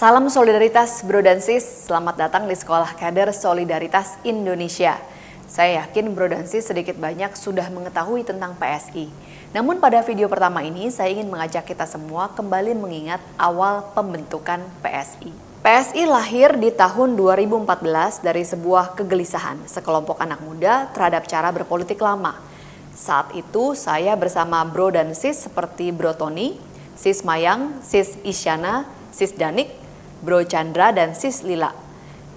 Salam solidaritas Bro dan Sis, selamat datang di Sekolah Kader Solidaritas Indonesia. Saya yakin Bro dan Sis sedikit banyak sudah mengetahui tentang PSI. Namun pada video pertama ini saya ingin mengajak kita semua kembali mengingat awal pembentukan PSI. PSI lahir di tahun 2014 dari sebuah kegelisahan sekelompok anak muda terhadap cara berpolitik lama. Saat itu saya bersama Bro dan Sis seperti Bro Tony, Sis Mayang, Sis Isyana, Sis Danik, Bro Chandra, dan Sis Lila.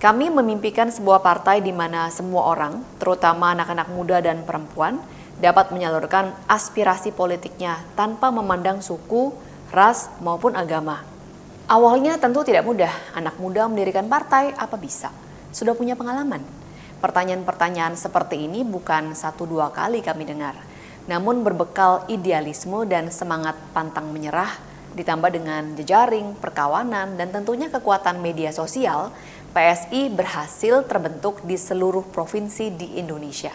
Kami memimpikan sebuah partai di mana semua orang, terutama anak-anak muda dan perempuan, dapat menyalurkan aspirasi politiknya tanpa memandang suku, ras, maupun agama. Awalnya tentu tidak mudah, anak muda mendirikan partai apa bisa? Sudah punya pengalaman? Pertanyaan-pertanyaan seperti ini bukan 1-2 kali kami dengar, namun berbekal idealisme dan semangat pantang menyerah, ditambah dengan jejaring, perkawanan, dan tentunya kekuatan media sosial, PSI berhasil terbentuk di seluruh provinsi di Indonesia.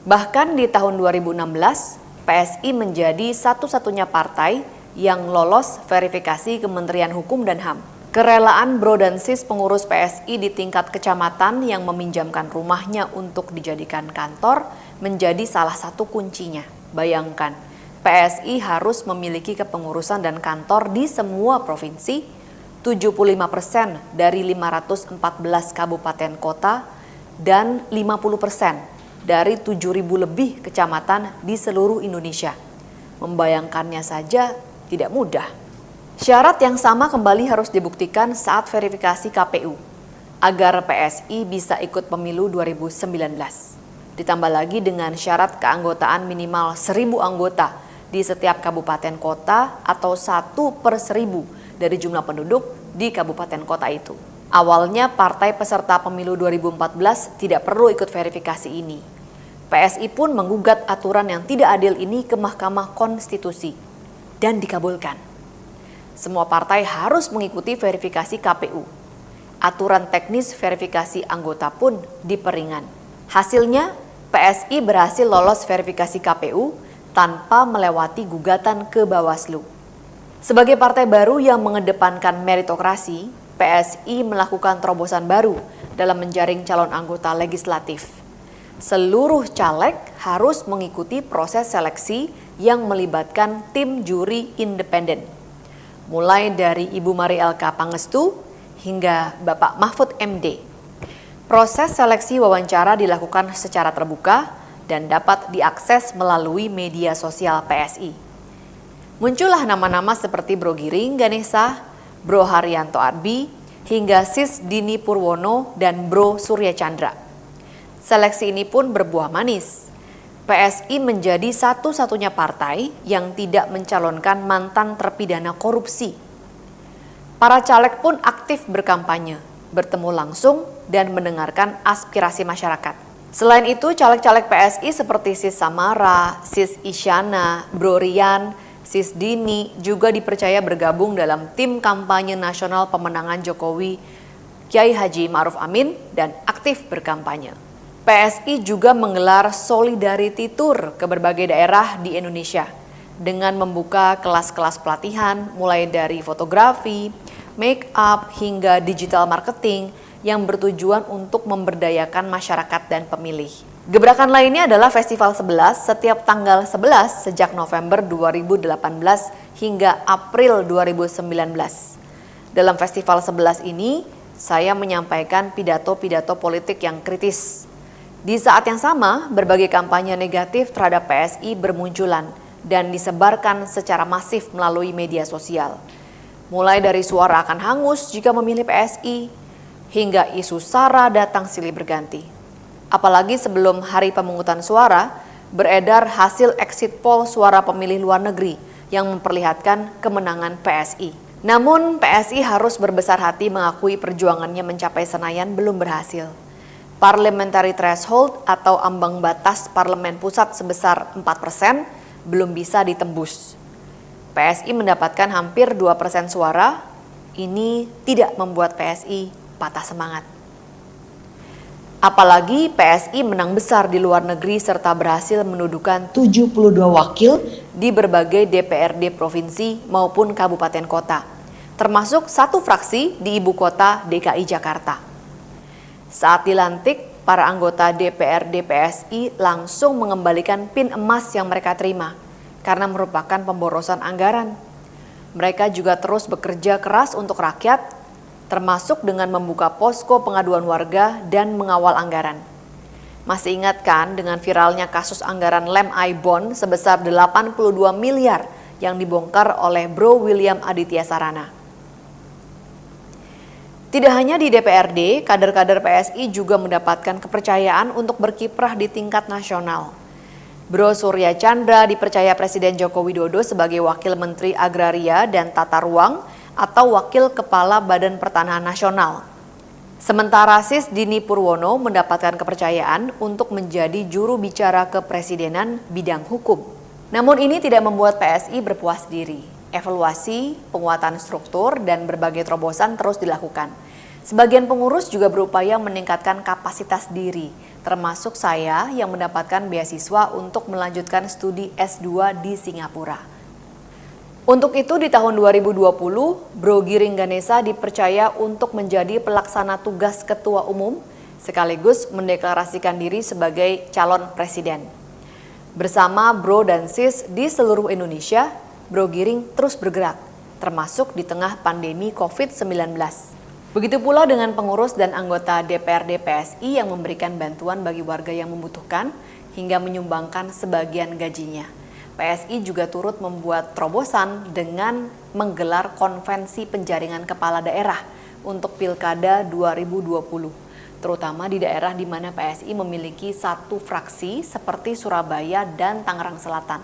Bahkan di tahun 2016, PSI menjadi satu-satunya partai yang lolos verifikasi Kementerian Hukum dan HAM. Kerelaan Bro dan Sis pengurus PSI di tingkat kecamatan yang meminjamkan rumahnya untuk dijadikan kantor menjadi salah satu kuncinya. Bayangkan, PSI harus memiliki kepengurusan dan kantor di semua provinsi, 75% dari 514 kabupaten kota, dan 50% dari 7.000 lebih kecamatan di seluruh Indonesia. Membayangkannya saja tidak mudah. Syarat yang sama kembali harus dibuktikan saat verifikasi KPU, agar PSI bisa ikut pemilu 2019. Ditambah lagi dengan syarat keanggotaan minimal 1.000 anggota di setiap kabupaten kota atau 1/1000 dari jumlah penduduk di kabupaten kota itu. Awalnya partai peserta pemilu 2014 tidak perlu ikut verifikasi ini. PSI pun menggugat aturan yang tidak adil ini ke Mahkamah Konstitusi dan dikabulkan. Semua partai harus mengikuti verifikasi KPU. Aturan teknis verifikasi anggota pun diperingan. Hasilnya, PSI berhasil lolos verifikasi KPU tanpa melewati gugatan ke Bawaslu. Sebagai partai baru yang mengedepankan meritokrasi, PSI melakukan terobosan baru dalam menjaring calon anggota legislatif. Seluruh caleg harus mengikuti proses seleksi yang melibatkan tim juri independen. Mulai dari Ibu Mari Elka Pangestu hingga Bapak Mahfud MD. Proses seleksi wawancara dilakukan secara terbuka dan dapat diakses melalui media sosial PSI. Muncullah nama-nama seperti Bro Giring Ganesha, Bro Haryanto Arbi, hingga Sis Dini Purwono dan Bro Surya Chandra. Seleksi ini pun berbuah manis. PSI menjadi satu-satunya partai yang tidak mencalonkan mantan terpidana korupsi. Para caleg pun aktif berkampanye, bertemu langsung dan mendengarkan aspirasi masyarakat. Selain itu, caleg-caleg PSI seperti Sis Samara, Sis Isyana, Bro Rian, Sis Dini juga dipercaya bergabung dalam tim kampanye nasional pemenangan Jokowi, Kiai Haji Ma'ruf Amin, dan aktif berkampanye. PSI juga menggelar Solidarity Tour ke berbagai daerah di Indonesia dengan membuka kelas-kelas pelatihan mulai dari fotografi, make up, hingga digital marketing yang bertujuan untuk memberdayakan masyarakat dan pemilih. Gebrakan lainnya adalah Festival 11 setiap tanggal 11 sejak November 2018 hingga April 2019. Dalam Festival 11 ini, saya menyampaikan pidato-pidato politik yang kritis. Di saat yang sama, berbagai kampanye negatif terhadap PSI bermunculan dan disebarkan secara masif melalui media sosial. Mulai dari suara akan hangus jika memilih PSI, hingga isu SARA datang silih berganti. Apalagi sebelum hari pemungutan suara, beredar hasil exit poll suara pemilih luar negeri yang memperlihatkan kemenangan PSI. Namun PSI harus berbesar hati mengakui perjuangannya mencapai Senayan belum berhasil. Parliamentary threshold atau ambang batas parlemen pusat sebesar 4% belum bisa ditembus. PSI mendapatkan hampir 2% suara, ini tidak membuat PSI patah semangat. Apalagi PSI menang besar di luar negeri serta berhasil mendudukan 72 wakil di berbagai DPRD provinsi maupun kabupaten kota. termasuk satu fraksi di ibu kota DKI Jakarta. Saat dilantik, para anggota DPRD PSI langsung mengembalikan PIN emas yang mereka terima karena merupakan pemborosan anggaran. Mereka juga terus bekerja keras untuk rakyat, termasuk dengan membuka posko pengaduan warga dan mengawal anggaran. Masih ingat kan dengan viralnya kasus anggaran lem I-Bond sebesar 82 miliar yang dibongkar oleh Bro William Aditya Sarana. Tidak hanya di DPRD, kader-kader PSI juga mendapatkan kepercayaan untuk berkiprah di tingkat nasional. Bro Surya Chandra dipercaya Presiden Joko Widodo sebagai Wakil Menteri Agraria dan Tata Ruang atau Wakil Kepala Badan Pertanahan Nasional. Sementara Sis Dini Purwono mendapatkan kepercayaan untuk menjadi juru bicara kepresidenan bidang hukum. Namun ini tidak membuat PSI berpuas diri. Evaluasi, penguatan struktur, dan berbagai terobosan terus dilakukan. Sebagian pengurus juga berupaya meningkatkan kapasitas diri, termasuk saya yang mendapatkan beasiswa untuk melanjutkan studi S2 di Singapura. Untuk itu di tahun 2020, Bro Giring Ganesa dipercaya untuk menjadi pelaksana tugas Ketua Umum sekaligus mendeklarasikan diri sebagai calon presiden. Bersama Bro dan Sis di seluruh Indonesia, Bro Giring terus bergerak, termasuk di tengah pandemi COVID-19. Begitu pula dengan pengurus dan anggota DPRD PSI yang memberikan bantuan bagi warga yang membutuhkan hingga menyumbangkan sebagian gajinya. PSI juga turut membuat terobosan dengan menggelar konvensi penjaringan kepala daerah untuk Pilkada 2020, terutama di daerah di mana PSI memiliki satu fraksi seperti Surabaya dan Tangerang Selatan.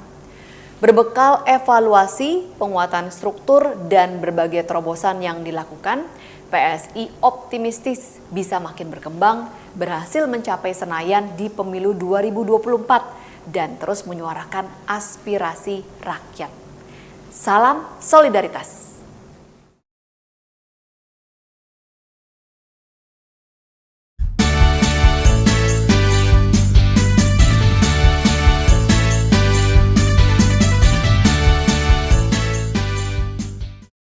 Berbekal evaluasi, penguatan struktur, dan berbagai terobosan yang dilakukan, PSI optimistis bisa makin berkembang, berhasil mencapai Senayan di pemilu 2024, dan terus menyuarakan aspirasi rakyat. Salam solidaritas.